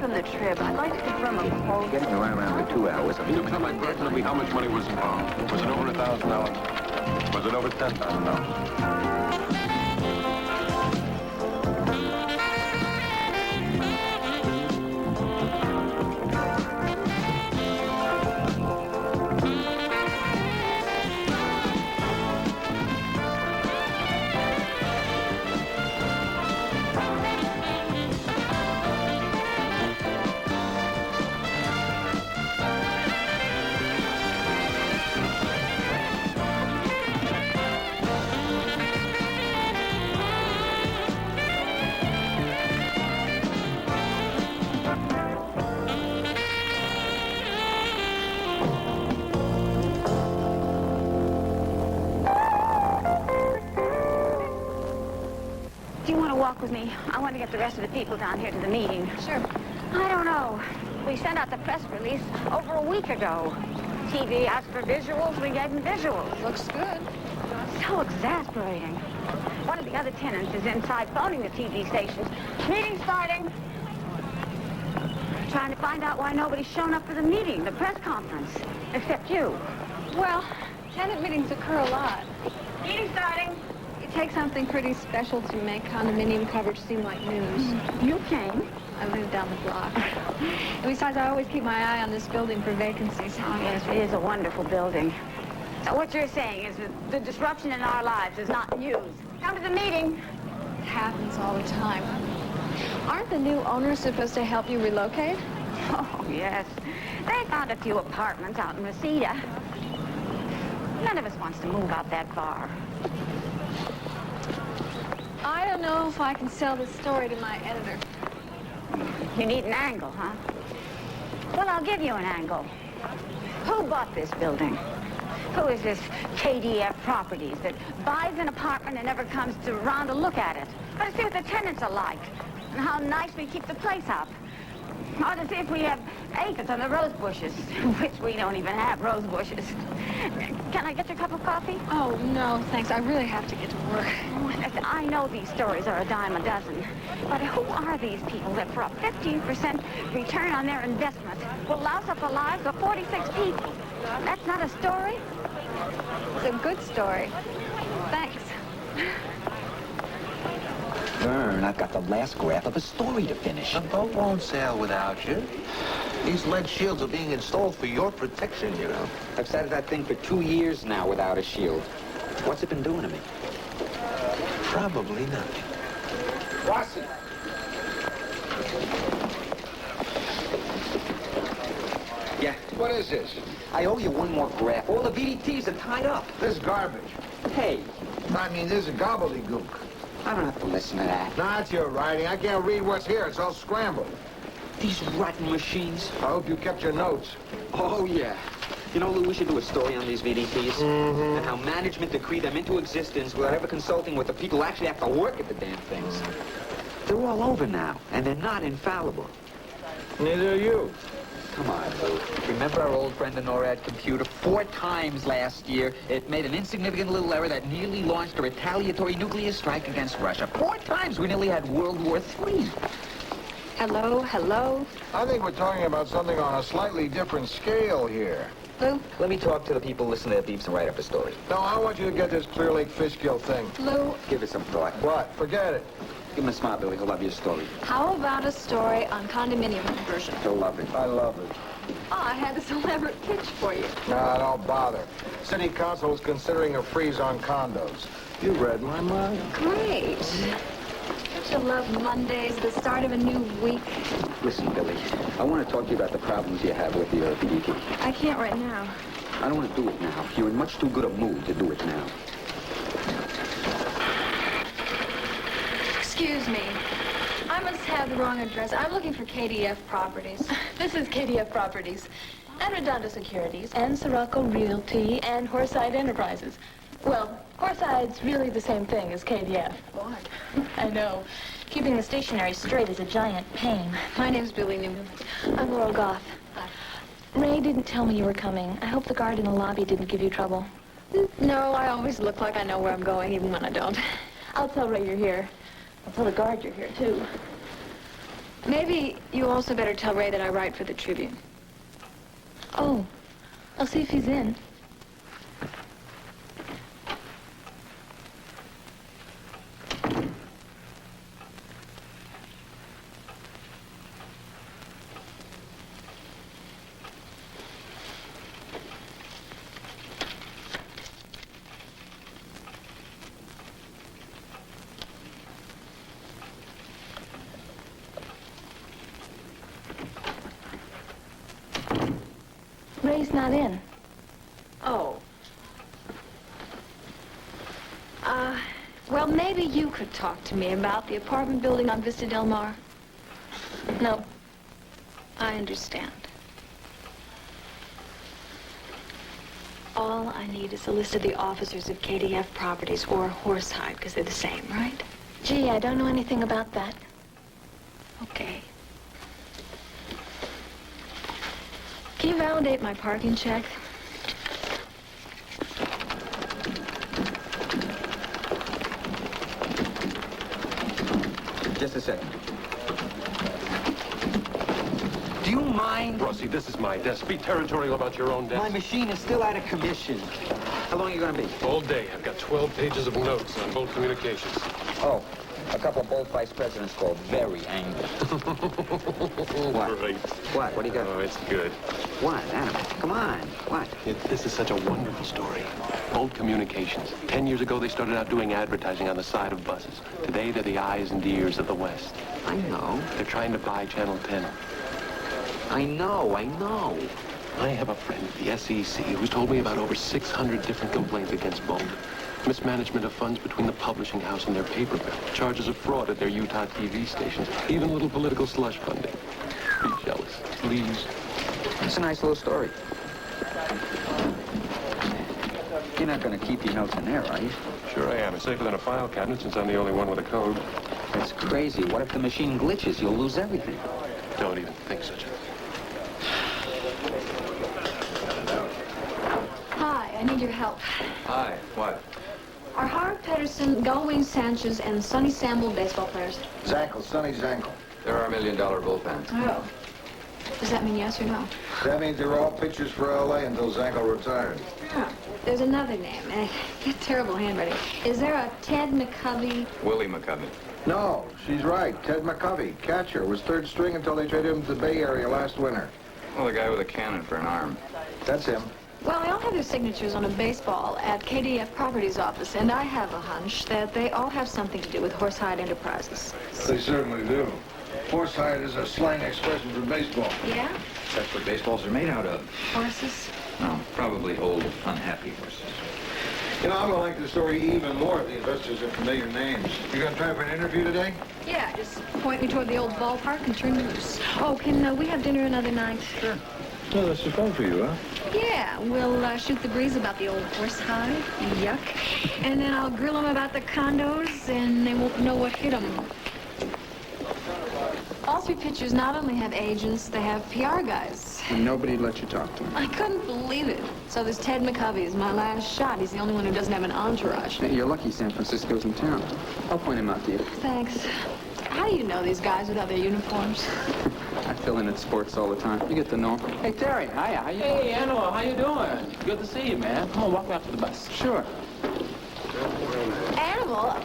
from the Trib. I'd like to confirm a proposal. Getting around for 2 hours. Can you tell me personally how much money was involved? Was it over $1,000? Was it over $10,000? With me. I want to get the rest of the people down here to the meeting. Sure. I don't know. We sent out the press release over a week ago. TV asked for visuals, we gave them visuals. Looks good. So exasperating. One of the other tenants is inside phoning the TV stations. Meeting starting. Trying to find out why nobody's shown up for the meeting, the press conference, except you. Well, tenant meetings occur a lot. Meeting starting. It takes something pretty special to make condominium coverage seem like news. You came. I live down the block. And besides, I always keep my eye on this building for vacancies. Oh, yes, it is a wonderful building. So what you're saying is that the disruption in our lives is not news. Come to the meeting. It happens all the time. Aren't the new owners supposed to help you relocate? Oh, yes. They found a few apartments out in Reseda. None of us wants to move out that far. I don't know if I can sell this story to my editor. You need an angle, huh? Well, I'll give you an angle. Who bought this building? Who is this KDF Properties that buys an apartment and never comes around to look at it? Or to see what the tenants are like and how nice we keep the place up. Or to see if we have acres on the rose bushes, which we don't even have rose bushes. Can I get you a cup of coffee? Oh, no, thanks. I really have to get to work. I know these stories are a dime a dozen, but who are these people that for a 15% return on their investment will louse up the lives of 46 people? That's not a story? It's a good story. Thanks. Vern, I've got the last graph of a story to finish. The boat won't sail without you. These lead shields are being installed for your protection, you know. I've sat at that thing for 2 years now without a shield. What's it been doing to me? Probably nothing. Rossi! Yeah? What is this? I owe you one more graph. All the VDTs are tied up. This garbage. Hey, I mean, this is gobbledygook. I don't have to listen to that. Nah, it's your writing. I can't read what's here. It's all scrambled. These rotten machines. I hope you kept your notes. Oh, yeah. You know, Lou, we should do a story on these VDTs. And how management decreed them into existence without ever consulting with the people who actually have to work at the damn things. They're all over now, and they're not infallible. Neither are you. Come on, Lou. Remember our old friend the NORAD computer? 4 times last year, it made an insignificant little error that nearly launched a retaliatory nuclear strike against Russia. 4 times we nearly had World War III. Hello, hello. I think we're talking about something on a slightly different scale here. Lou? Let me talk to the people, listen to their beeps, and write up a story. No, I want you to get this Clear Lake fish kill thing. Lou, Give it some thought. What? Forget it. Give him a smile, Billy. He'll love your story. how about a story on condominium conversion? He'll love it. I love it. Oh, I had this elaborate pitch for you. Nah, don't bother. City Council is considering a freeze on condos. You read my mind. Great. Don't you love Mondays, the start of a new week? Listen, Billy, I want to talk to you about the problems you have with your VDT. I can't right now. I don't want to do it now. You're in much too good a mood to do it now. Excuse me. I must have the wrong address. I'm looking for KDF Properties. This is KDF Properties, and Redondo Securities, and Sirocco Realty, and Horside Enterprises. Well, Horside's really the same thing as KDF. Lord. I know. Keeping the stationery straight is a giant pain. My name's Billy Newman. I'm Laurel Goff. Hi. Ray didn't tell me you were coming. I hope the guard in the lobby didn't give you trouble. No, I always look like I know where I'm going, even when I don't. I'll tell Ray you're here. I'll tell the guard you're here, too. Maybe you also better tell Ray that I write for the Tribune. Oh, I'll see if he's in. Ray's not in. Oh. Well, maybe you could talk to me about the apartment building on Vista Del Mar. No, I understand. All I need is a list of the officers of KDF Properties or Horsehide, because they're the same, right? Gee, I don't know anything about that. Okay. Can you validate my parking check? Just a second. Do you mind? Rossi, this is my desk. Be territorial about your own My desk. machine is still out of commission. How long are you going to be? All day. I've got 12 pages of notes on Bolt Communications. Oh, a couple of Bolt vice presidents called very angry. What? Great. What? What do you got? Oh, it's good. What? Animal? Come on. What? This is such a wonderful story. Bolt Communications. 10 years ago, they started out doing advertising on the side of buses. Today, they're the eyes and ears of the West. I know. They're trying to buy Channel 10. I know. I have a friend at the SEC who's told me about over 600 different complaints against Bolt. Mismanagement of funds between the publishing house and their paper bill. Charges of fraud at their Utah TV stations. Even a little political slush funding. Be jealous, please. It's a nice little story. You're not going to keep your notes in there, are you? Sure I am. It's safer than a file cabinet since I'm the only one with a code. That's crazy. What if the machine glitches? You'll lose everything. Don't even think such a thing. Hi, I need your help. Hi. What? Are Harv Pedersen, Galwayne Sanchez, and Sonny Sample baseball players? Zankel, Sonny Zankel. There are $1 million bullpens. Oh. Does that mean yes or no? That means they're all pitchers for L.A. until Zankel retired. Oh. There's another name. Terrible handwriting. Is there a Ted McCovey? Willie McCovey. No, she's right. Ted McCovey, catcher, was third string until they traded him to the Bay Area last winter. Well, the guy with a cannon for an arm. That's him. Well, they all have their signatures on a baseball at KDF Properties office, and I have a hunch that they all have something to do with Horsehide Enterprises. They certainly do. Horsehide is a slang expression for baseball. Yeah? That's what baseballs are made out of. Horses? No, probably old, unhappy horses. You know, I'm going to like the story even more if the investors have familiar names. You got time for an interview today? Yeah, just point me toward the old ballpark and turn me loose. Oh, can we have dinner another night? Sure. Well, that's fun for you, huh? Yeah, we'll shoot the breeze about the old Horsehide. Yuck. And then I'll grill them about the condos, and they won't know what hit them. All three pitchers not only have agents, they have PR guys. And nobody let you talk to him. I couldn't believe it. So this Ted McCovey is my last shot. He's the only one who doesn't have an entourage. You're lucky San Francisco's in town. I'll point him out to you. Thanks. How do you know these guys without their uniforms? I fill in at sports all the time. You get to know him. Hey, Terry. Hiya. How you doing? Hey, Animal, how you doing? Good to see you, man. Come on, walk me out to the bus. Sure. Animal?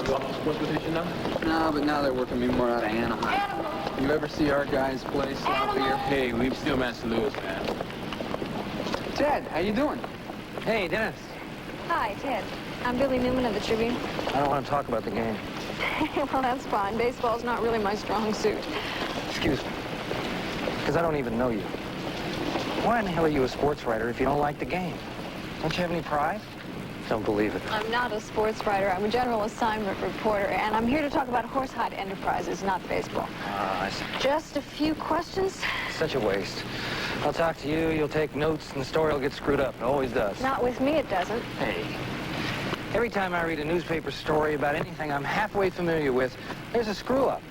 You off the sports position now? No, but now they're working me more out of Anaheim. Animal! You ever see our guys play south here? Hey, we've still managed to lose, man. Ted, how you doing? Hey, Dennis. Hi, Ted. I'm Billy Newman of the Tribune. I don't want to talk about the game. Well, that's fine. Baseball's not really my strong suit. Excuse me. Because I don't even know you. Why in the hell are you a sports writer if you don't like the game? Don't you have any pride? Don't believe it. I'm not a sports writer. I'm a general assignment reporter, and I'm here to talk about Horsehide Enterprises, not baseball. I see. Just a few questions? Such a waste. I'll talk to you, you'll take notes, and the story will get screwed up. It always does. Not with me, it doesn't. Hey. Every time I read a newspaper story about anything I'm halfway familiar with, there's a screw-up.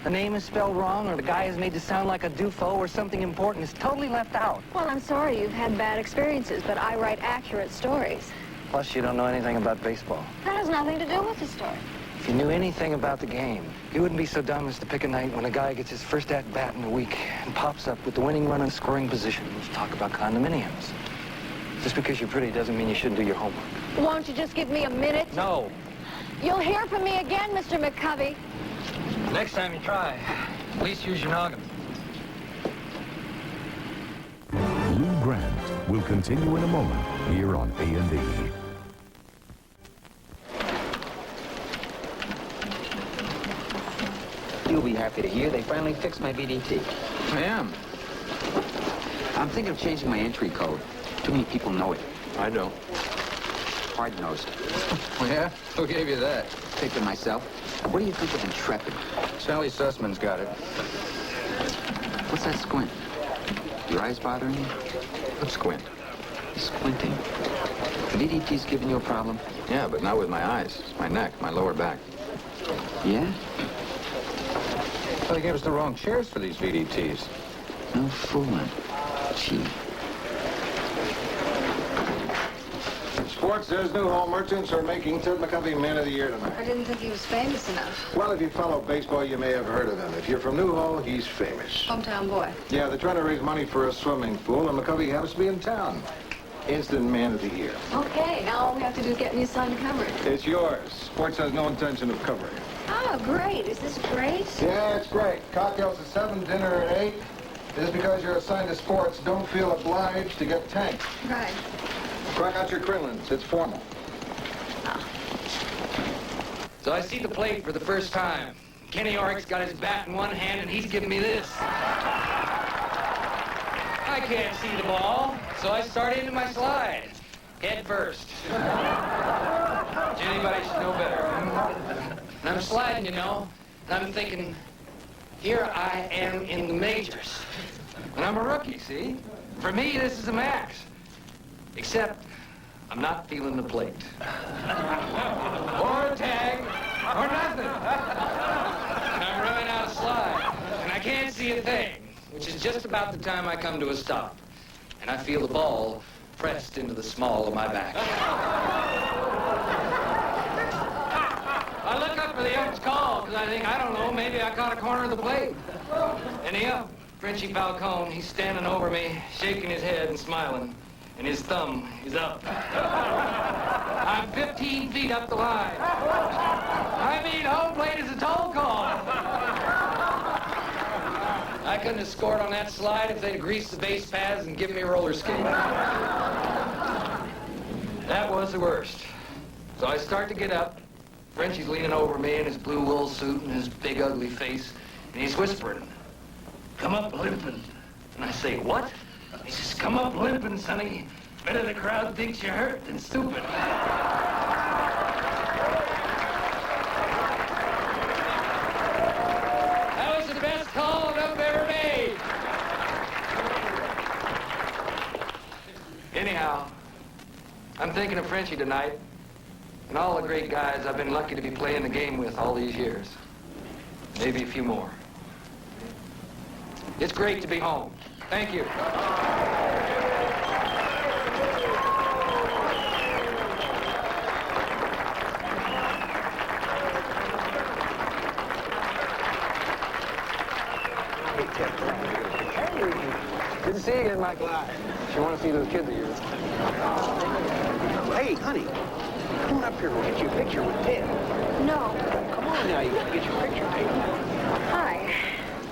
The name is spelled wrong, or the guy is made to sound like a doofo, or something important is totally left out. Well, I'm sorry you've had bad experiences, but I write accurate stories. Plus, you don't know anything about baseball. That has nothing to do with the story. If you knew anything about the game, you wouldn't be so dumb as to pick a night when a guy gets his first at-bat in a week and pops up with the winning run in scoring position. Let's talk about condominiums. Just because you're pretty doesn't mean you shouldn't do your homework. Won't you just give me a minute? No. You'll hear from me again, Mr. McCovey. Next time you try, at least use your noggin. Lou Grant will continue in a moment here on A&E. You'll be happy to hear they finally fixed my VDT. I am. I'm thinking of changing my entry code. Too many people know it. I don't. Hard-nosed. Oh, yeah? Who gave you that? Picked it myself. What do you think of Intrepid? Sally Sussman's got it. What's that squint? Your eyes bothering you? What squint? Squinting. The VDT's giving you a problem? Yeah, but not with my eyes. It's my neck, my lower back. Yeah? Well, they gave us the wrong chairs for these VDTs. No fooling. Gee. Sports, there's Newhall merchants are making Ted McCovey Man of the Year tonight. I didn't think he was famous enough. Well, if you follow baseball, you may have heard of him. If you're from Newhall, he's famous. Hometown boy. Yeah, they're trying to raise money for a swimming pool, and McCovey happens to be in town. Instant Man of the Year. Okay, now all we have to do is get me assigned to cover it. It's yours. Sports has no intention of covering it. Oh, great. Is this great? Yeah, it's great. Cocktails at 7, dinner at 8. Just because you're assigned to sports, don't feel obliged to get tanked. Right. Crack out your Crinlins. It's formal. So I see the plate for the first time. Kenny Orick's got his bat in one hand and he's giving me this. I can't see the ball, so I start into my slide. Head first. Anybody should know better. And I'm sliding, you know, and I'm thinking, here I am in the majors. And I'm a rookie, see? For me, this is a max. Except, I'm not feeling the plate. Or a tag, or nothing. And I'm running out of slide, and I can't see a thing, which is just about the time I come to a stop. And I feel the ball pressed into the small of my back. I look up for the ump's call, because I think, I don't know, maybe I caught a corner of the plate. And the ump, Frenchie Falcone, he's standing over me, shaking his head and smiling. And his thumb is up. I'm 15 feet up the line. I mean, home plate is a toll call. I couldn't have scored on that slide if they'd have greased the base paths and given me roller skating. That was the worst. So I start to get up. Frenchie's leaning over me in his blue wool suit and his big ugly face, and he's whispering, "Come up limping." And I say, "What?" He says, "Come up limping, sonny. Better the crowd thinks you're hurt than stupid." That was the best call I've ever made. Anyhow, I'm thinking of Frenchie tonight and all the great guys I've been lucky to be playing the game with all these years. Maybe a few more. It's great to be home. Thank you. Good to see you again, Michael. If you want to see those kids of yours. Hey, honey, come on up here. We'll get you a picture with Ted. No. Come on now, you gotta get your picture taken. Hi.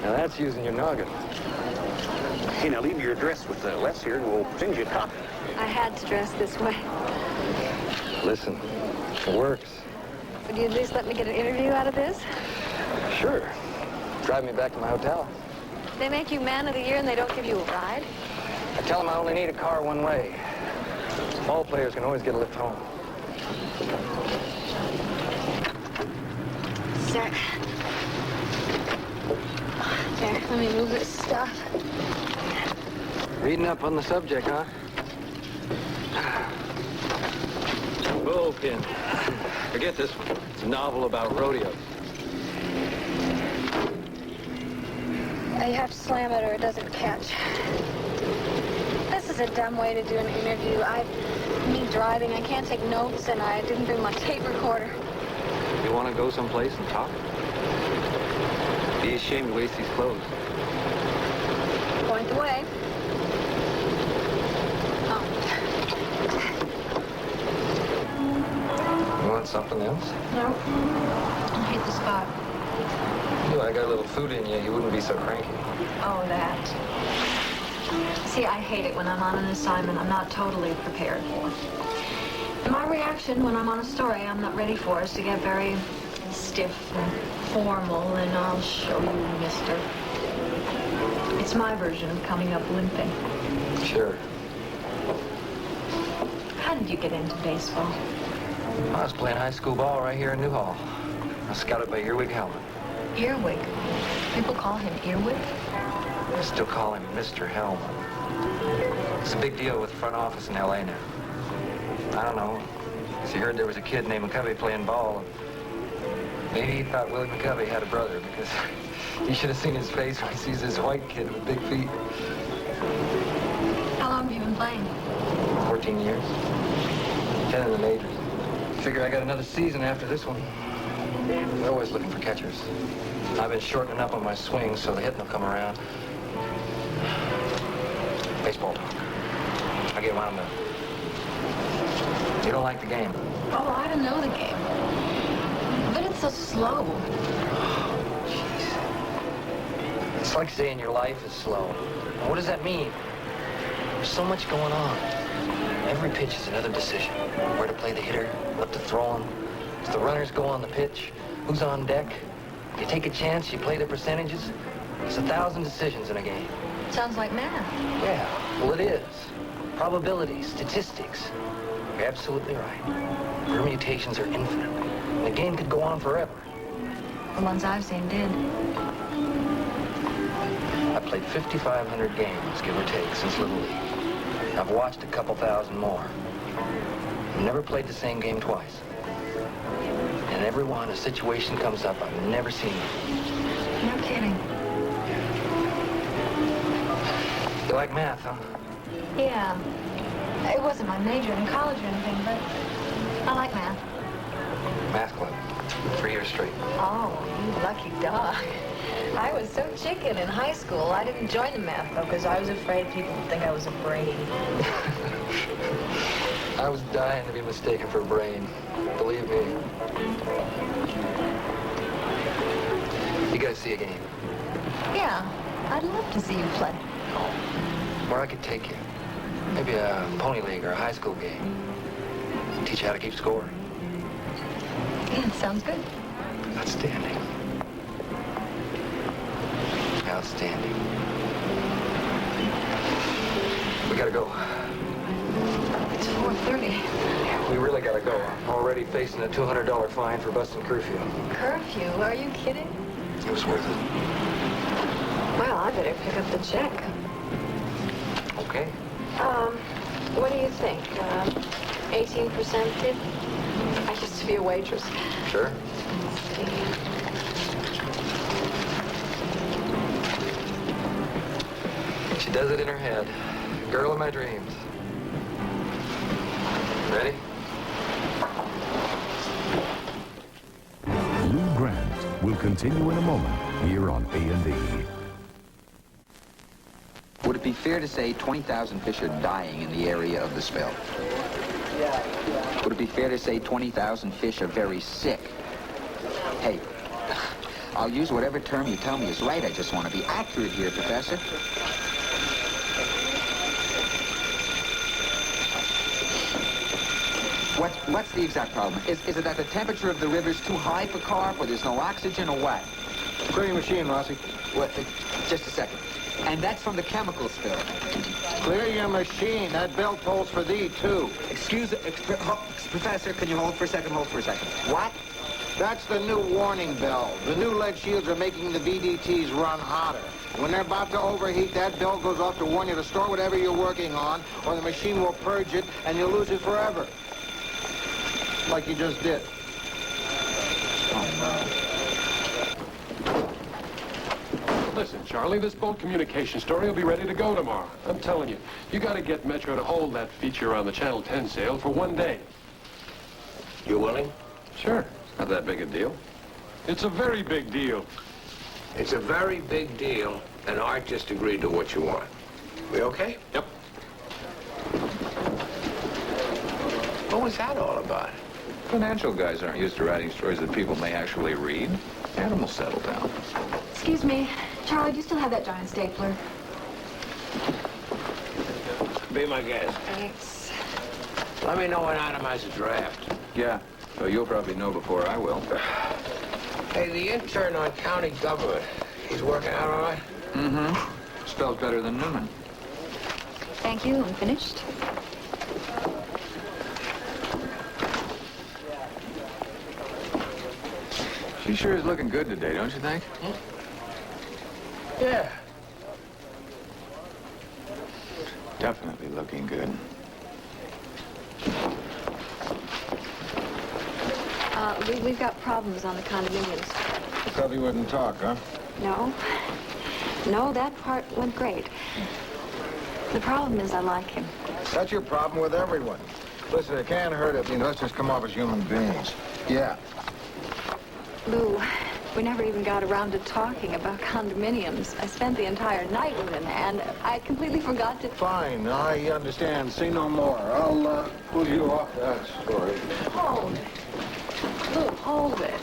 Now that's using your noggin. Hey, now leave your address with Les here, and we'll send you a copy. I had to dress this way. Listen, it works. Would you at least let me get an interview out of this? Sure. Drive me back to my hotel. They make you Man of the Year and they don't give you a ride? I tell them I only need a car one way. Ball players can always get a lift home. Sir. There, let me move this stuff. Reading up on the subject, huh? Bullpen. Forget this one. It's a novel about rodeos. You have to slam it or it doesn't catch. This is a dumb way to do an interview. Me driving, I can't take notes, and I didn't bring my tape recorder. You want to go someplace and talk? Be ashamed to waste these clothes. Point the way. You want something else? No. I hate the spot. You know, I got a little food in you. You wouldn't be so cranky. Oh, that. See, I hate it when I'm on an assignment I'm not totally prepared for. My reaction when I'm on a story I'm not ready for is to get very stiff and formal, and I'll show you, mister. It's my version of coming up limping. Sure. How did you get into baseball? I was playing high school ball right here in Newhall. I was scouted by Earwig Hellman. Earwig. People call him Earwig? I still call him Mr. Hellman. It's a big deal with the front office in L.A. now. I don't know. He heard there was a kid named McCovey playing ball. Maybe he thought Willie McCovey had a brother, because you should have seen his face when he sees this white kid with big feet. How long have you been playing? 14 years. 10 in the majors. Figure I got another season after this one. They're always looking for catchers. I've been shortening up on my swing so the hitting will come around. Baseball talk. I get wound up. You don't like the game? Oh, I don't know the game. But it's so slow. Jeez. It's like saying your life is slow. Now, what does that mean? There's so much going on. Every pitch is another decision. Where to play the hitter, what to throw him. If the runners go on the pitch, who's on deck. You take a chance, you play the percentages. There's 1,000 decisions in a game. Sounds like math. Yeah, well it is. Probabilities, statistics. You're absolutely right. Permutations are infinite. And the game could go on forever. The ones I've seen did. I played 5,500 games, give or take, since Little League. I've watched a couple thousand more. I've never played the same game twice. And every one, a situation comes up I've never seen before. No kidding. You like math, huh? Yeah. It wasn't my major in college or anything, but I like math. Math club. 3 years straight. Oh, you lucky dog. I was so chicken in high school. I didn't join the math, though, because I was afraid people would think I was a brain. I was dying to be mistaken for a brain. Believe me. You gotta see a game. Yeah, I'd love to see you play. Where I could take you. Maybe a pony league or a high school game. Teach you how to keep score. Yeah, sounds good. Outstanding. Outstanding. We gotta go. It's 4:30. We really gotta go. I'm already facing a $200 fine for busting curfew. Curfew? Are you kidding? It was worth it. Well, I better pick up the check. Okay. What do you think? 18% tip? I used to be a waitress. Sure. She does it in her head. Girl of my dreams. Ready? Lou Grant will continue in a moment here on A&E. Would it be fair to say 20,000 fish are dying in the area of the spill? Would it be fair to say 20,000 fish are very sick? Hey, I'll use whatever term you tell me is right. I just want to be accurate here, Professor. What's the exact problem? Is it that the temperature of the river's too high for carp, or there's no oxygen, or what? Clear your machine, Rossi. What? Just a second. And that's from the chemical spill. Clear your machine. That belt tolls for thee, too. Excuse me, Professor, can you hold for a second? Hold for a second. What? That's the new warning bell. The new lead shields are making the VDTs run hotter. When they're about to overheat, that bell goes off to warn you to store whatever you're working on, or the machine will purge it, and you'll lose it forever. Like you just did. Listen, Charlie, this boat communication story will be ready to go tomorrow. I'm telling you, you got to get Metro to hold that feature on the Channel 10 sale for 1 day. You willing? Sure. Not that big a deal. It's a very big deal. It's a very big deal, and Art just agreed to what you want. We okay? Yep. What was that all about? Financial guys aren't used to writing stories that people may actually read. Animals settle down. Excuse me. Charlie, do you still have that giant stapler? Be my guest. Thanks. Let me know when Adam has a draft. Yeah, so you'll probably know before I will. Hey, the intern on county government, he's working out all right? Mm-hmm. Spells better than Newman. Thank you. I'm finished. She sure is looking good today, don't you think? Yeah. Definitely looking good. We've got problems on the condominiums. Probably wouldn't talk, huh? No. No, that part went great. The problem is I like him. That's your problem with everyone. Listen, it can't hurt if let's just come off as human beings. Yeah. Lou, we never even got around to talking about condominiums. I spent the entire night with him, and I completely forgot to... Fine, I understand. Say no more. I'll pull you off that story. Hold. Lou, hold it.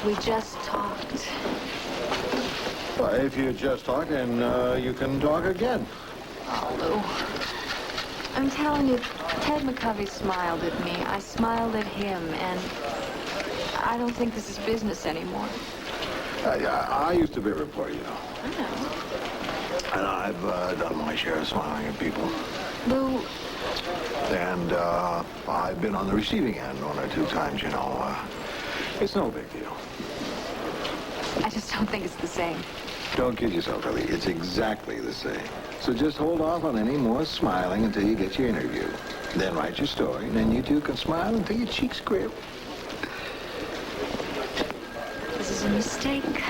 We just talked. Well, if you just talk, then you can talk again. Oh, Lou. I'm telling you, Ted McCovey smiled at me. I smiled at him, and I don't think this is business anymore. I used to be a reporter, you know. I know. And I've done my share of smiling at people. Lou, And I've been on the receiving end one or two times, you know. It's no big deal. I just don't think it's the same. Don't kid yourself, Ellie. It's exactly the same. So just hold off on any more smiling until you get your interview. Then write your story, and then you two can smile until your cheeks grip. This is a mistake.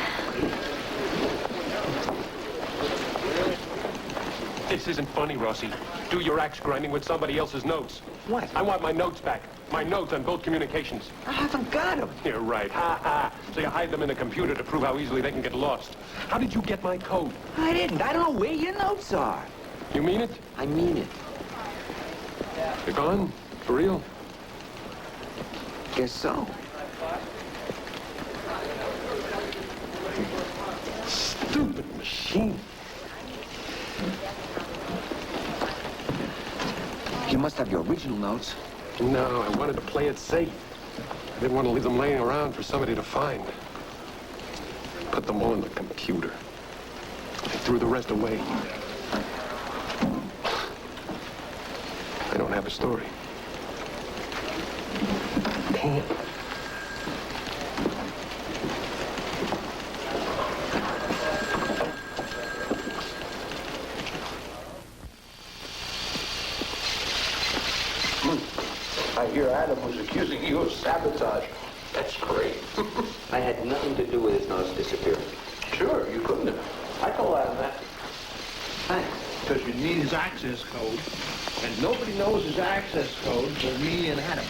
This isn't funny, Rossi. Do your axe grinding with somebody else's notes. What? I want my notes back. My notes on both communications. I haven't got him. You're right. Ha ha. So you hide them in the computer to prove how easily they can get lost. How did you get my code? I didn't. I don't know where your notes are. You mean it? I mean it. They're gone? For real? Guess so. Stupid machine. You must have your original notes. No, I wanted to play it safe. I didn't want to leave them laying around for somebody to find. Put them all in the computer. I threw the rest away. I don't have a story. Damn. I hear Adam was accusing you of sabotage. That's great. I had nothing to do with his notes disappearing. Sure, you couldn't have. I told Adam that. Thanks. Because you need his access code. And nobody knows his access code but me and Adam.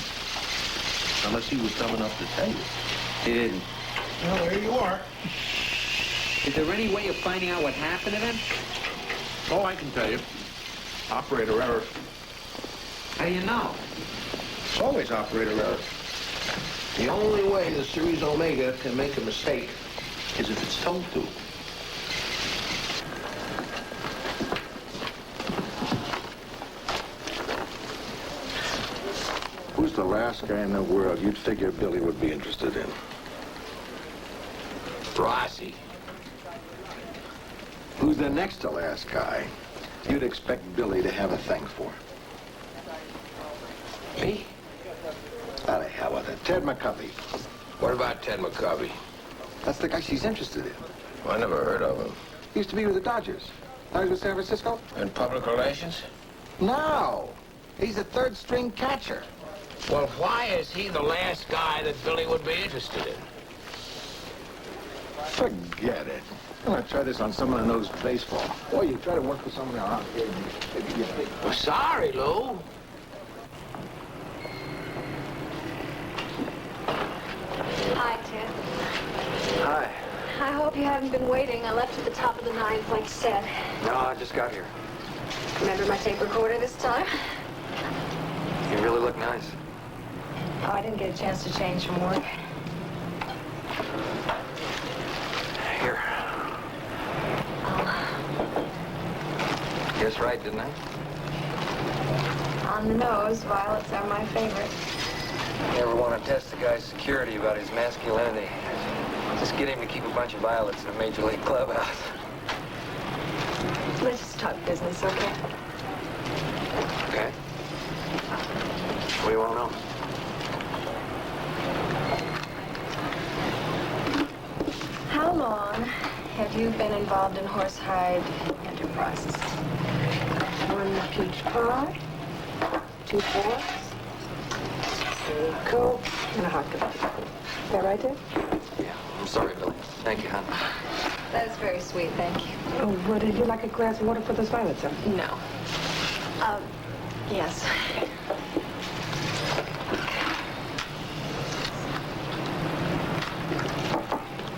Unless he was dumb enough to tell you. He didn't. Well, there you are. Is there any way of finding out what happened to them? Oh, I can tell you. Operator error. How do you know? It's always operator error. The only way the Series Omega can make a mistake is if it's told to. Who's the last guy in the world you'd figure Billy would be interested in? Rossi. Who's the next to last guy you'd expect Billy to have a thing for? Me? How the hell with it? Ted McCovey. What about Ted McCovey? That's the guy she's interested in. Well, I never heard of him. He used to be with the Dodgers. Now he's with San Francisco? In public relations? No. He's a third-string catcher. Well, why is he the last guy that Billy would be interested in? Forget it. I'm going to try this on someone who knows baseball. Boy, you try to work with someone around here, maybe you get big. Well, sorry, Lou. Hope you haven't been waiting. I left at the top of the ninth, like you said. No, I just got here. Remember my tape recorder this time? You really look nice. Oh, I didn't get a chance to change from work. Here. Guess right, didn't I? On the nose, violets are my favorite. You ever want to test the guy's security about his masculinity? Just get him to keep a bunch of violets in a major league clubhouse. Let's just talk business, okay? Okay. What do you want to know? How long have you been involved in Horsehide Enterprises? 1 peach pie, 2 forks, a Coke, and a hot dog. Is that right, Dick? Yeah, I'm sorry, Billy. Thank you, hon. That's very sweet, thank you. Oh, would you like a glass of water for those violets, sir? No. Yes.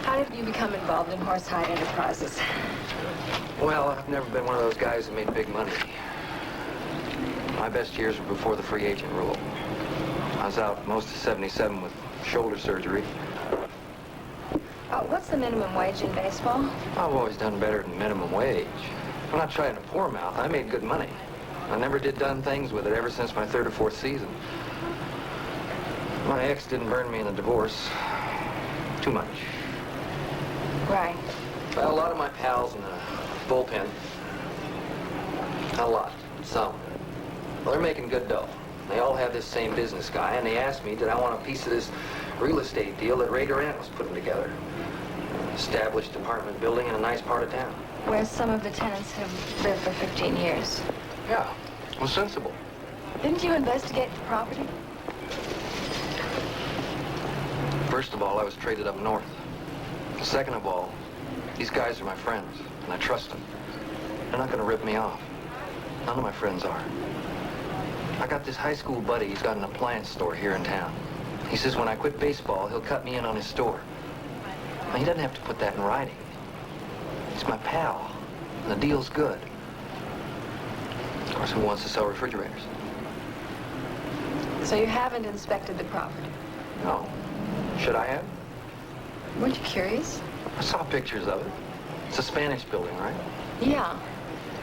How did you become involved in Horsehide Enterprises? Well, I've never been one of those guys that made big money. My best years were before the free agent rule. I was out most of '77 with shoulder surgery. What's the minimum wage in baseball? I've always done better than minimum wage. I'm not trying to poor mouth. I made good money. I never did done things with it ever since my 3rd or 4th season. My ex didn't burn me in the divorce. Too much. Right. Well, a lot of my pals in the bullpen. Not a lot. Some. Well, they're making good dough. They all have this same business guy, and they asked me, did I want a piece of this real estate deal that Ray Durant was putting together? Established apartment building in a nice part of town. Where some of the tenants have lived for 15 years. Yeah, it was sensible. Didn't you investigate the property? First of all, I was traded up north. Second of all, these guys are my friends, and I trust them. They're not going to rip me off. None of my friends are. I got this high school buddy. He's got an appliance store here in town. He says when I quit baseball, he'll cut me in on his store. Now, he doesn't have to put that in writing. He's my pal, and the deal's good. Of course, who wants to sell refrigerators? So you haven't inspected the property? No. Should I have? Weren't you curious? I saw pictures of it. It's a Spanish building, right? Yeah.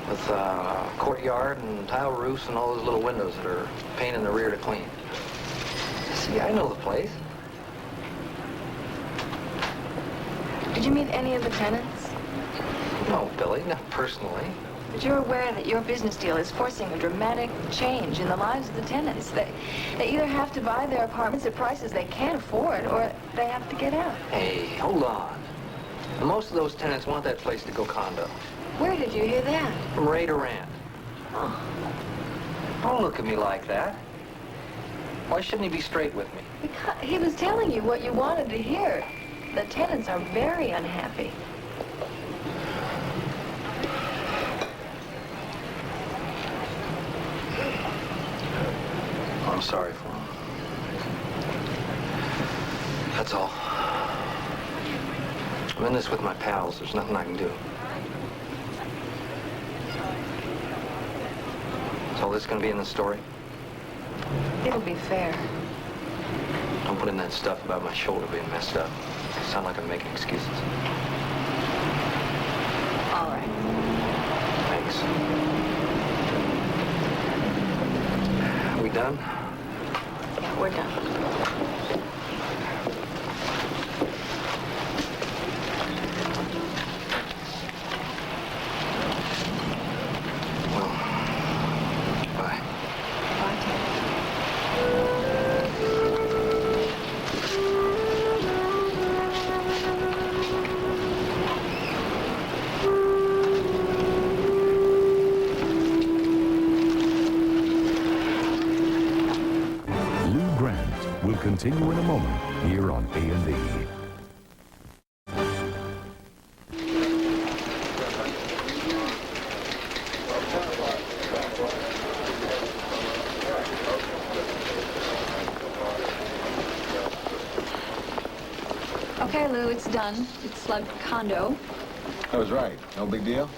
With a courtyard and tile roofs and all those little windows that are a pain in the rear to clean. See, I know the place. Did you meet any of the tenants? No, Billy, not personally. But you're aware that your business deal is forcing a dramatic change in the lives of the tenants. They either have to buy their apartments at prices they can't afford, or they have to get out. Hey, hold on. Most of those tenants want that place to go condo. Where did you hear that? From Ray Durant. Oh. Don't look at me like that. Why shouldn't he be straight with me? Because he was telling you what you wanted to hear. The tenants are very unhappy. I'm sorry for him. That's all. I'm in this with my pals. There's nothing I can do. So this going to be in the story? It'll be fair. Don't put in that stuff about my shoulder being messed up. Sound like I'm making excuses. All right. Thanks. We done? Yeah, we're done. Continue in a moment here on A&E. Okay, Lou, it's done. It's like a condo. I was right. No big deal?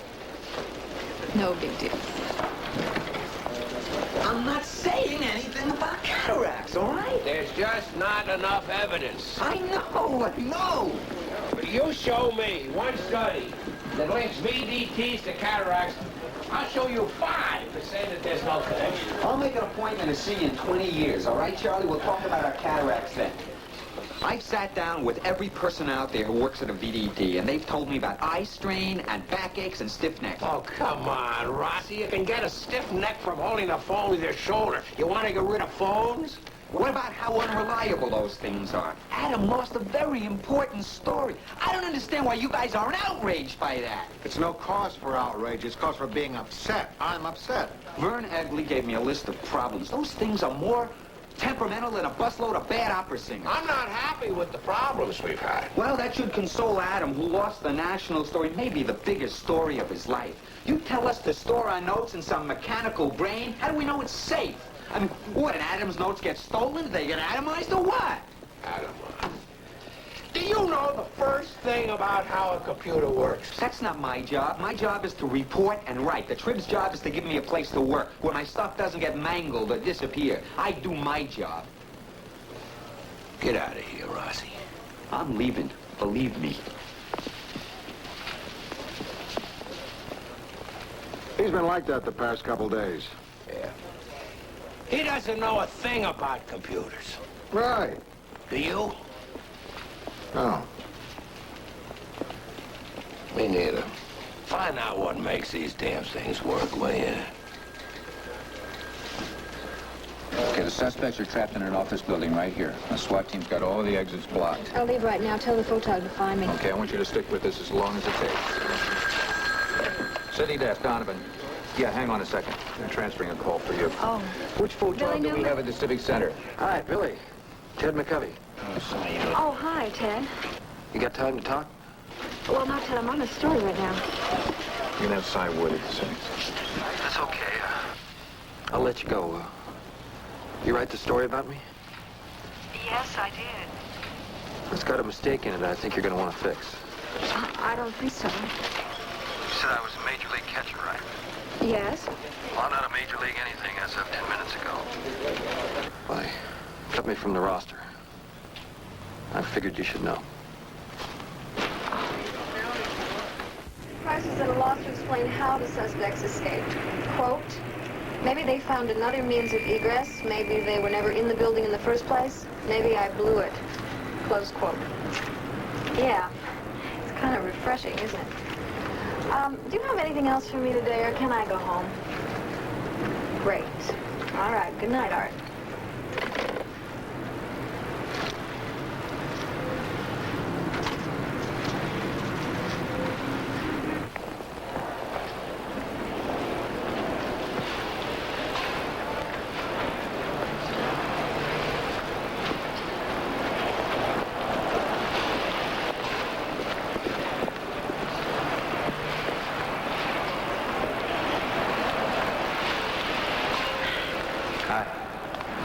No big deal. I'm not saying anything about cataracts, all right? There's just not enough evidence. I know. But you show me one study that links VDTs to cataracts, I'll show you 5 that say that there's no connection. I'll make an appointment to see you in 20 years, all right, Charlie? We'll talk about our cataracts then. I've sat down with every person out there who works at a VDT, and they've told me about eye strain and backaches and stiff neck. Oh, come on, Rossi. You can get a stiff neck from holding the phone with your shoulder. You want to get rid of phones? What about how unreliable those things are? Adam lost a very important story. I don't understand why you guys aren't outraged by that. It's no cause for outrage. It's cause for being upset. I'm upset. Vern Egley gave me a list of problems. Those things are more temperamental than a busload of bad opera singers. I'm not happy with the problems we've had. Well, that should console Adam, who lost the national story, maybe the biggest story of his life. You tell us to store our notes in some mechanical brain? How do we know it's safe? I mean, what, did Adam's notes get stolen? Did they get atomized or what? Atomized. Do you know the first thing about how a computer works? That's not my job. My job is to report and write. The Trib's job is to give me a place to work where my stuff doesn't get mangled or disappear. I do my job. Get out of here, Rossi. I'm leaving. Believe me. He's been like that the past couple days. Yeah. He doesn't know a thing about computers. Right. Do you? No. Me neither. Find out what makes these damn things work, will you? Okay, the suspects are trapped in an office building right here. The SWAT team's got all the exits blocked. I'll leave right now. Tell the photog to find me. Okay, I want you to stick with this as long as it takes. City desk, Donovan. Yeah, hang on a second. I'm transferring a call for you. Oh. Which photog do we have at the Civic Center? Hi, Billy. Ted McCovey. Oh, hi, Ted. You got time to talk? Well, not Ted. I'm on a story right now. You can have Cy Wood at the Civic. That's okay. I'll let you go. You write the story about me? Yes, I did. It's got a mistake in it I think you're going to want to fix. I don't think so. You said I was a major league catcher, right? Yes? Well, I'm not a major league anything as of 10 minutes ago. Well, they cut me from the roster. I figured you should know. Price is at a loss to explain how the suspects escaped. Quote, maybe they found another means of egress. Maybe they were never in the building in the first place. Maybe I blew it. Close quote. Yeah, it's kind of refreshing, isn't it? Do you have anything else for me today, or can I go home? Great. All right, good night, Art.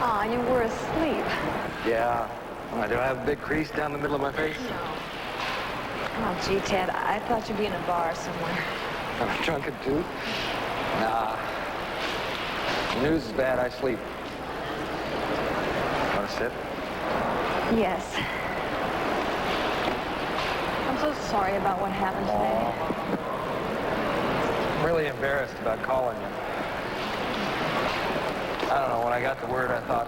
Aw, you were asleep. Yeah. Why, do I have a big crease down the middle of my face? No. Oh, gee, Ted, I thought you'd be in a bar somewhere. Am I drunken too? Nah. The news is bad, I sleep. Want to sip? Yes. I'm so sorry about what happened today. I'm really embarrassed about calling you. I don't know, when I got the word, I thought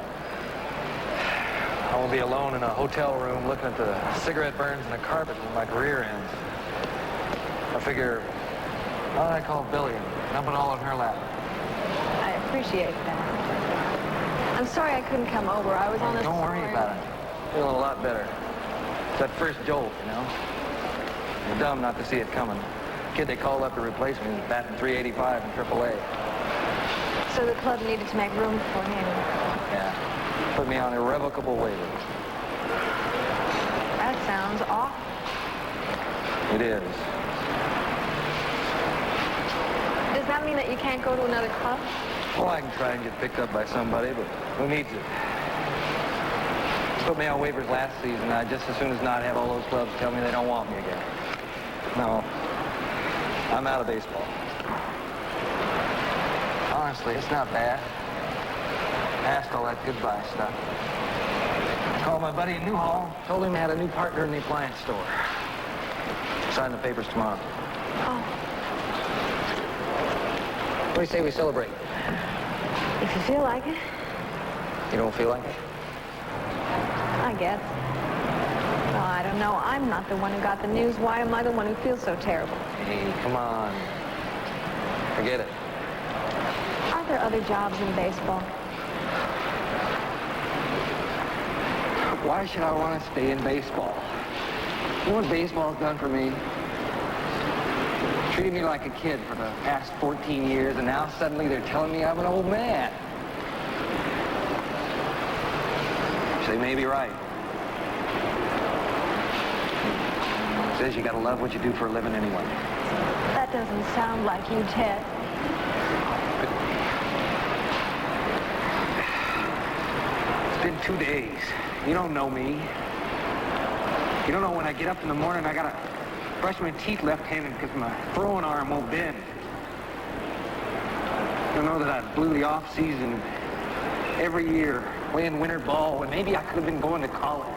I will be alone in a hotel room looking at the cigarette burns in the carpet where my career ends. I figure, why don't I call Billy and dump it all in her lap? I appreciate that. I'm sorry I couldn't come over. I was on this... Don't worry about it. Feeling a lot better. It's that first jolt, you know? You're dumb not to see it coming. The kid they called up to replace me was batting .385 in AAA. So the club needed to make room for him. Yeah. Put me on irrevocable waiver. That sounds awful. It is. Does that mean that you can't go to another club? Well, I can try and get picked up by somebody, but who needs it? Put me on waivers last season. I'd just as soon as not have all those clubs tell me they don't want me again. No, I'm out of baseball. Honestly, it's not bad. Past all that goodbye stuff. Called my buddy in Newhall. Told him I had a new partner in the appliance store. Sign the papers tomorrow. Oh, What do you say we celebrate? if you feel like it, You don't feel like it? I guess. Oh, I don't know. I'm not the one who got the news. Why am I the one who feels so terrible? Hey, come on. Forget it. Are there other jobs in baseball? Why should I want to stay in baseball? You know what baseball's done for me? Treated me like a kid for the past 14 years, and now suddenly they're telling me I'm an old man. They may be right. Says you gotta love what you do for a living anyway. That doesn't sound like you, Ted. It's been 2 days. You don't know me. You don't know when I get up in the morning, I gotta brush my teeth left-handed because my throwing arm won't bend. You don't know that I blew the off-season every year playing winter ball when maybe I could have been going to college.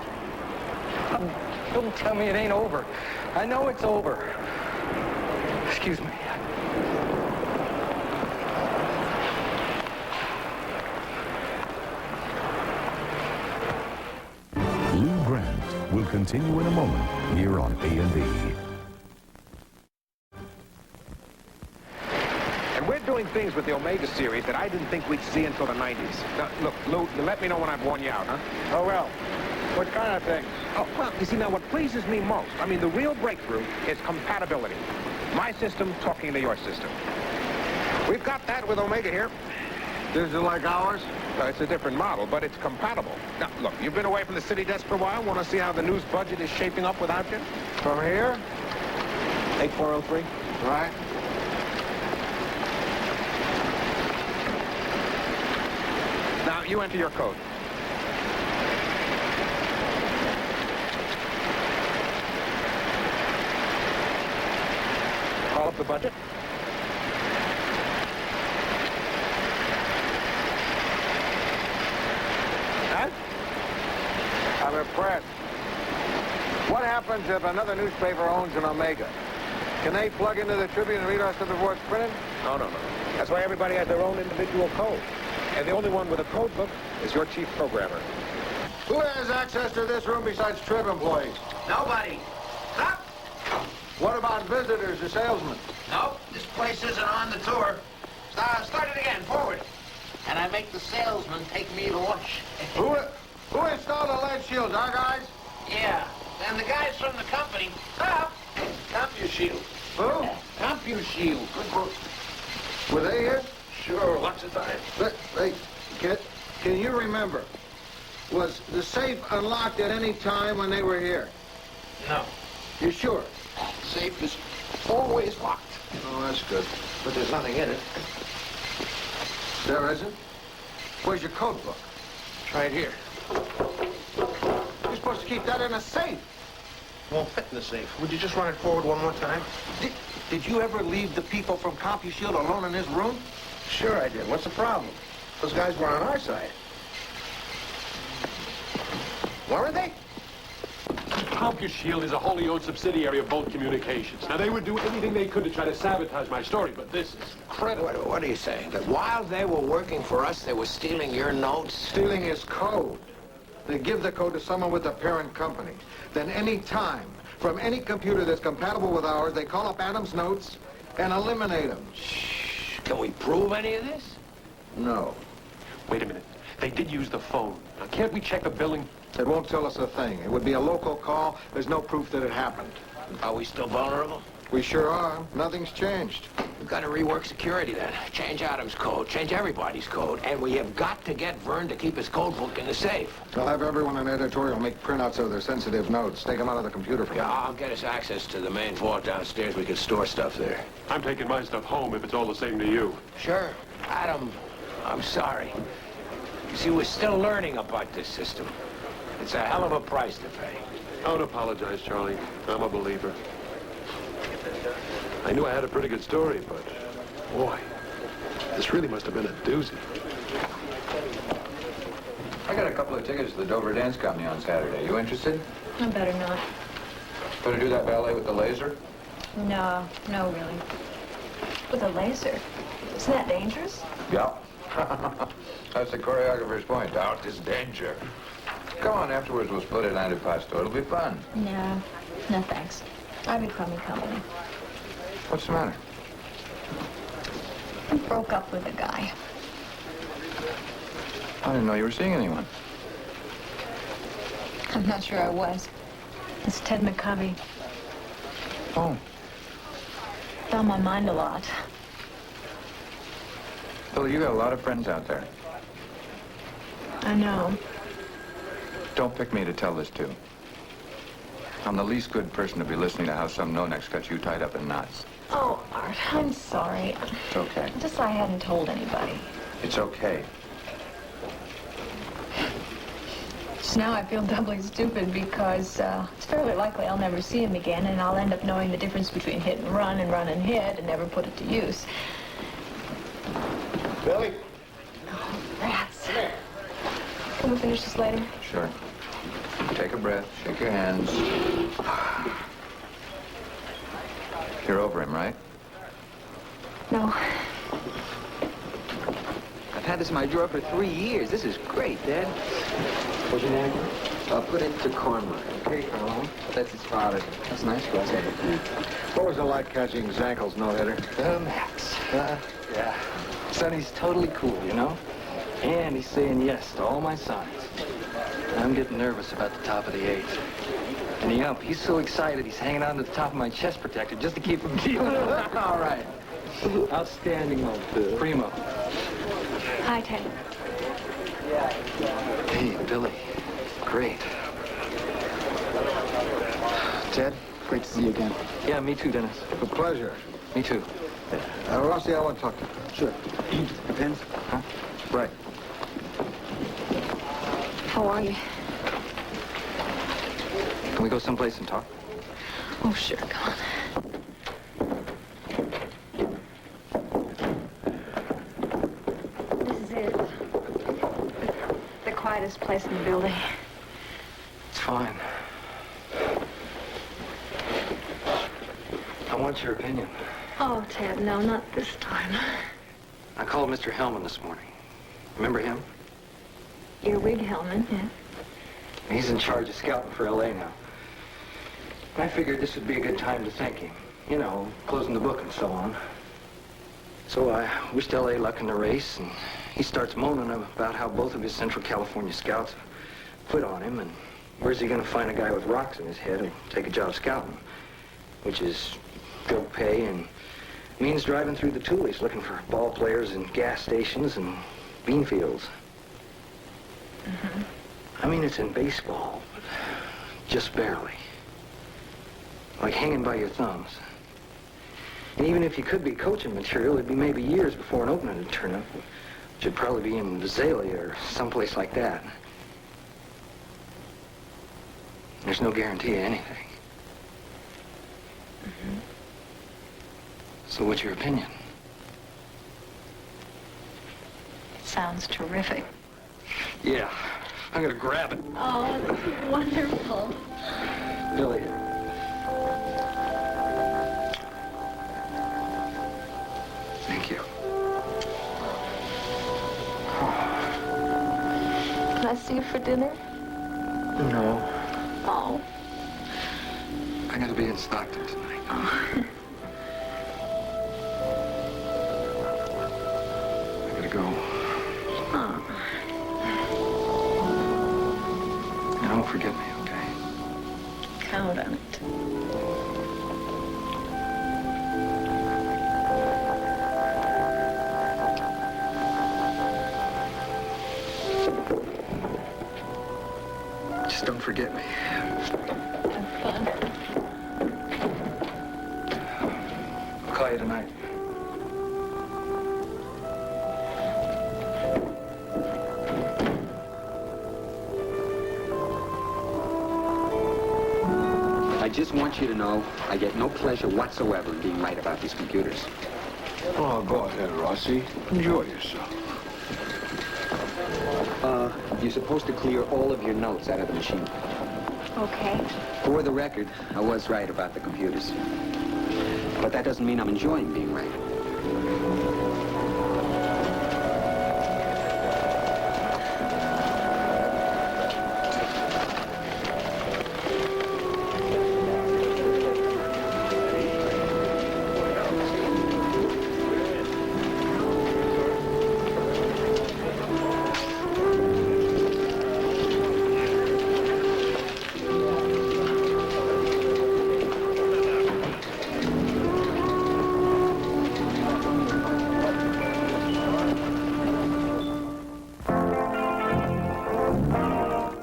Don't tell me it ain't over. I know it's over. Excuse me. Lou Grant will continue in a moment here on A&B. And we're doing things with the Omega series that I didn't think we'd see until the 90s. Now, look, Lou, you let me know when I've worn you out, huh? Oh, well. What kind of things? Oh, well, you see, now what pleases me most, I mean, the real breakthrough is compatibility. My system talking to your system. We've got that with Omega here. Is it like ours? It's a different model, but it's compatible. Now, look, you've been away from the city desk for a while. Want to see how the news budget is shaping up without you? From here? 8403. Right. Now, you enter your code. Call up the budget. Huh? I'm impressed. What happens if another newspaper owns an Omega? Can they plug into the Tribune and read our stuff before it's printed? No, no, no. That's why everybody has their own individual code. And the only one with a code book is your chief programmer. Who has access to this room besides Trib employees? Nobody. Stop. What about visitors or salesmen? Nope, this place isn't on the tour. Start it again, forward. And I make the salesman take me to lunch. Who installed the lead shields, our guys? Yeah, and the guys from the company. Stop. CompuShield. Who? CompuShield. Were they here? Sure, lots of time. Hey, can you remember? Was the safe unlocked at any time when they were here? No. You sure? Safe is always locked. Oh, that's good. But there's nothing in it. There isn't? Where's your code book? It's right here. You're supposed to keep that in a safe. Won't fit in the safe. Would you just run it forward one more time? Did you ever leave the people from CompuShield alone in this room? Sure I did. What's the problem? Those guys were on our side. Weren't they? CompuShield is a wholly owned subsidiary of Bolt Communications. Now, they would do anything they could to try to sabotage my story, but this is incredible. What are you saying? That while they were working for us, they were stealing your notes? Stealing his code. They give the code to someone with the parent company. Then any time, from any computer that's compatible with ours, they call up Adam's notes and eliminate them. Shh. Can we prove any of this? No. Wait a minute. They did use the phone. Now, can't we check the billing? It won't tell us a thing. It would be a local call. There's no proof that it happened. Are we still vulnerable? We sure are. Nothing's changed. We've got to rework security then. Change Adam's code, change everybody's code, and we have got to get Vern to keep his code book in the safe. I'll have everyone in editorial make printouts of their sensitive notes. Take them out of the computer for me. Yeah, I'll get us access to the main vault downstairs. We can store stuff there. I'm taking my stuff home if it's all the same to you. Sure. Adam, I'm sorry. You see, we're still learning about this system. It's a hell of a price to pay. Don't apologize, Charlie. I'm a believer. I knew I had a pretty good story, but boy, this really must have been a doozy. I got a couple of tickets to the Dover Dance Company on Saturday. You interested? I better not. Want to do that ballet with the laser? No, really. With a laser? Isn't that dangerous? Yeah. That's the choreographer's point. Doubt is danger. Come on, afterwards we'll split an antipasto. It'll be fun. No, thanks. I become company. What's the matter? I broke up with a guy. I didn't know you were seeing anyone. I'm not sure I was. It's Ted McCovey. Oh. It's on my mind a lot. Billy, you got a lot of friends out there. I know. Don't pick me to tell this to. I'm the least good person to be listening to how some no-necks got you tied up in knots. Oh, Art, I'm sorry. It's okay. Just I hadn't told anybody. It's okay. So now I feel doubly stupid because it's fairly likely I'll never see him again, and I'll end up knowing the difference between hit and run and hit and never put it to use. Billy? Oh, rats. Can we finish this later? Sure. Take a breath. Shake your hands. You're over him, right? No. I've had this in my drawer for 3 years. This is great, Dad. What's your name? I'll put it to Cornmark. Okay, Carlo. That's his father. That's nice, wasn't it? What was it like catching Zankel's no-hitter? Max. Yeah. Sonny's totally cool, you know? And he's saying yes to all my signs. I'm getting nervous about the top of the eighth. And the ump, he's so excited he's hanging on to the top of my chest protector just to keep from dealing. All right. Outstanding, old primo. Hi, Ted. Hey, Billy. Great. Ted, great to see you again. Yeah, me too, Dennis. A pleasure. Me too. Rossi, I want to talk to you. Sure. Your pens? Huh? Right. How are you? Can we go someplace and talk? Oh, sure, come on. This is it. The quietest place in the building. It's fine. I want your opinion. Oh, Ted, no, not this time. I called Mr. Hellman this morning. Remember him? Your wig, Hellman, yeah. He's in charge of scouting for L.A. now. I figured this would be a good time to thank him. You know, closing the book and so on. So I wished L.A. luck in the race, and he starts moaning about how both of his Central California scouts quit on him, and where's he going to find a guy with rocks in his head who'll take a job scouting? Which is good pay and means driving through the Tulies looking for ball players and gas stations and bean fields. Mm-hmm. I mean, it's in baseball, but just barely. Like hanging by your thumbs. And even if you could be coaching material, it'd be maybe years before an opening would turn up, which would probably be in Visalia or someplace like that. There's no guarantee of anything. Mm-hmm. So what's your opinion? Sounds terrific. Yeah, I'm gonna grab it. Oh, that's wonderful. Billy. Thank you. Can I see you for dinner? No, Oh. I gotta be in Stockton tonight. Oh. I gotta go. Oh. And don't forget me, okay? Count on it. Just don't forget me. Have fun. I'll call you tonight. just want you to know I get no pleasure whatsoever in being right about these computers. Oh, go ahead, Rossi. Enjoy yourself. You're supposed to clear all of your notes out of the machine. Okay. For the record, I was right about the computers. But that doesn't mean I'm enjoying being right.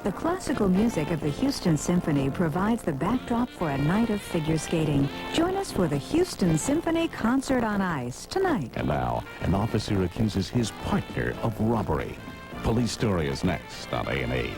The classical music of the Houston Symphony provides the backdrop for a night of figure skating. Join us for the Houston Symphony Concert on Ice tonight. And now, an officer accuses his partner of robbery. Police Story is next on A&E.